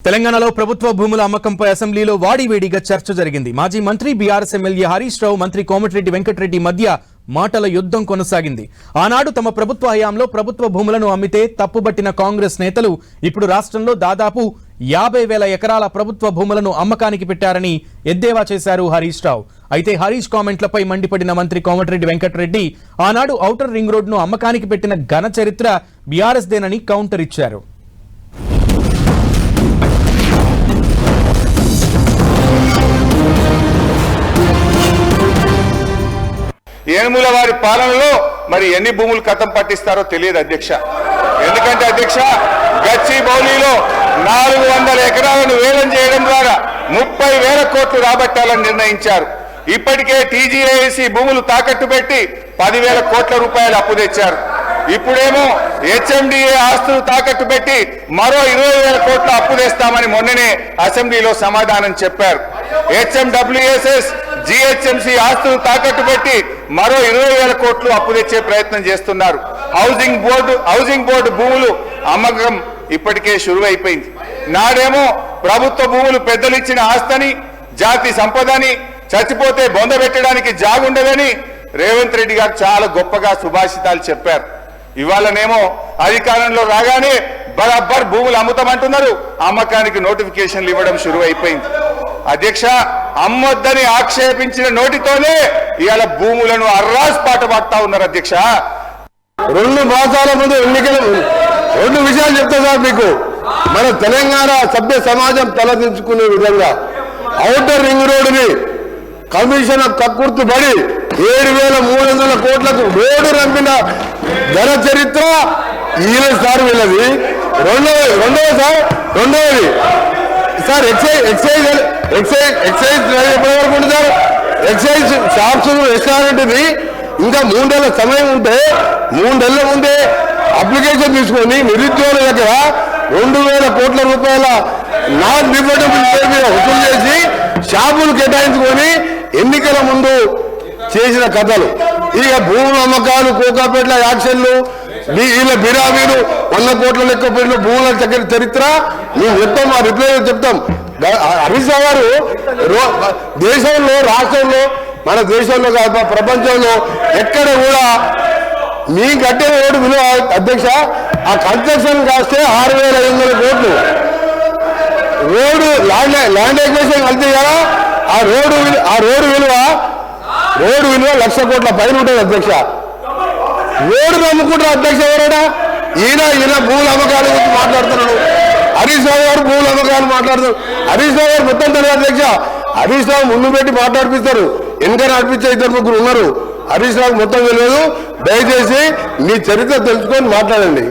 తెలంగాణలో ప్రభుత్వ భూముల అమ్మకంపై అసెంబ్లీలో వాడివేడిగా చర్చ జరిగింది. మాజీ మంత్రి బీఆర్ఎస్ ఎమ్మెల్యే హరీష్ రావు, మంత్రి కోమటిరెడ్డి వెంకటరెడ్డి మధ్య మాటల యుద్ధం కొనసాగింది. ఆనాడు తమ ప్రభుత్వ హయాంలో ప్రభుత్వ భూములను అమ్మితే తప్పుబట్టిన కాంగ్రెస్ నేతలు ఇప్పుడు రాష్ట్రంలో దాదాపు 50,000 ఎకరాల ప్రభుత్వ భూములను అమ్మకానికి పెట్టారని ఎద్దేవా చేశారు హరీష్ రావు. అయితే హరీష్ కామెంట్లపై మండిపడిన మంత్రి కోమటిరెడ్డి వెంకటరెడ్డి ఆనాడు ఔటర్ రింగ్ రోడ్ను అమ్మకానికి పెట్టిన ఘన చరిత్ర బీఆర్ఎస్ దేనని కౌంటర్ ఇచ్చారు. ఏనుముల వారి పాలనలో మరి ఎన్ని భూములు కథం పట్టిస్తారో తెలియదు అధ్యక్ష. ఎందుకంటే అధ్యక్ష, గచ్చిబౌలిలో 400 ఎకరాలను వేలం చేయడం ద్వారా 30,000 కోట్లు రాబట్టాలని నిర్ణయించారు. ఇప్పటికే టీజీఐసి భూములు తాకట్టు పెట్టి 10,000 కోట్ల రూపాయలు అప్పు తెచ్చారు. ఇప్పుడేమో హెచ్ఎండిఏ ఆస్తులు తాకట్టు పెట్టి మరో 20,000 కోట్ల అప్పు తెస్తామని మొన్ననే అసెంబ్లీలో సమాధానం చెప్పారు. హెచ్ఎండబ్ల్యూఎస్ఎస్ జిహెచ్ఎంసీ ఆస్తులు తాకట్టు పెట్టి మరో 20,000 కోట్లు అప్పు తెచ్చే ప్రయత్నం చేస్తున్నారు. హౌసింగ్ బోర్డు భూములు అమ్మకం ఇప్పటికే షురువైపోయింది. నాడేమో ప్రభుత్వ భూములు పెద్దలిచ్చిన ఆస్తని, జాతి సంపదని, చచ్చిపోతే బొందబెట్టడానికి జాగుండదని రేవంత్ రెడ్డి గారు చాలా గొప్పగా సుభాషితాలు చెప్పారు. ఇవాళనేమో అధికారంలో రాగానే బరాబర్ భూములు అమ్ముతామంటున్నారు, అమ్మకానికి నోటిఫికేషన్లు ఇవ్వడం షురువైపోయింది. అధ్యక్ష, అమ్మొద్దని ఆక్షేపించిన నోటితోనే ఇవాళ భూములను అర్రాస్ పాట పాడుతా ఉన్నారు. అధ్యక్ష, 2 మాసాల ముందు ఎన్నికలు 2 విషయాలు చెప్తా సార్ మీకు. మన తెలంగాణ సభ్య సమాజం తలదించుకునే విధంగా ఔటర్ రింగ్ రోడ్డుని కమిషన్ కక్కుర్తు పడి 7,300 కోట్లకు రోడ్డు రంపిన ఘన చరిత్ర ఈయన సార్ వీళ్ళది. రెండవది సార్ ఎక్సైజ్ ఎప్పటి వరకు ఉంటుంది సార్? ఎక్సైజ్ షాప్స్ రెస్టారెంట్ది ఇంకా 3 నెలల సమయం ఉంటే 3 నెలల ముందే అప్లికేషన్ తీసుకొని నిరుద్యోగుల దగ్గర 2,000 కోట్ల రూపాయల నాన్ రిఫండబుల్ మీద వసూలు చేసి షాపులు కేటాయించుకొని ఎన్నికల ముందు చేసిన కథలు. ఇక భూముల అమ్మకాలు, కోకాపేట్ల యాక్షన్లు, వీళ్ళ బిరామీలు 100 కోట్ల లెక్క పెట్టిన భూముల దగ్గర చరిత్ర మేము చెప్తాం, ఆ రిప్లై చెప్తాం. హరీష్ రావు గారు దేశంలో, రాష్ట్రంలో, మన దేశంలో కాదు ప్రపంచంలో ఎక్కడ కూడా మీ కట్టే రోడ్డు విలువ అధ్యక్ష, ఆ కన్స్ట్రక్షన్ కాస్తే 6,500 కోట్లు. రోడ్డు ల్యాండ్ ఎక్వేషన్ కలిసి కదా ఆ రోడ్డు విలువ 1,00,000 కోట్ల పైన ఉంటుంది అధ్యక్ష. రోడ్డు నమ్ముకుంటారు అధ్యక్ష. ఎవరైనా ఈయన భూముల అమ్మకాల గురించి మాట్లాడుతున్నాడు. హరీష్ రావు గారు భూముల అమ్మకాలు మాట్లాడుతారు. హరీష్ రావు గారు మొత్తం తెలియదు అధ్యక్ష. హరీష్ రావు ముందు పెట్టి మాట్లాడిపిస్తారు, వెనక నడిపించే 2-3 ఉన్నారు. హరీష్ రావు మొత్తం తెలియదు. దయచేసి మీ చరిత్ర తెలుసుకొని మాట్లాడండి.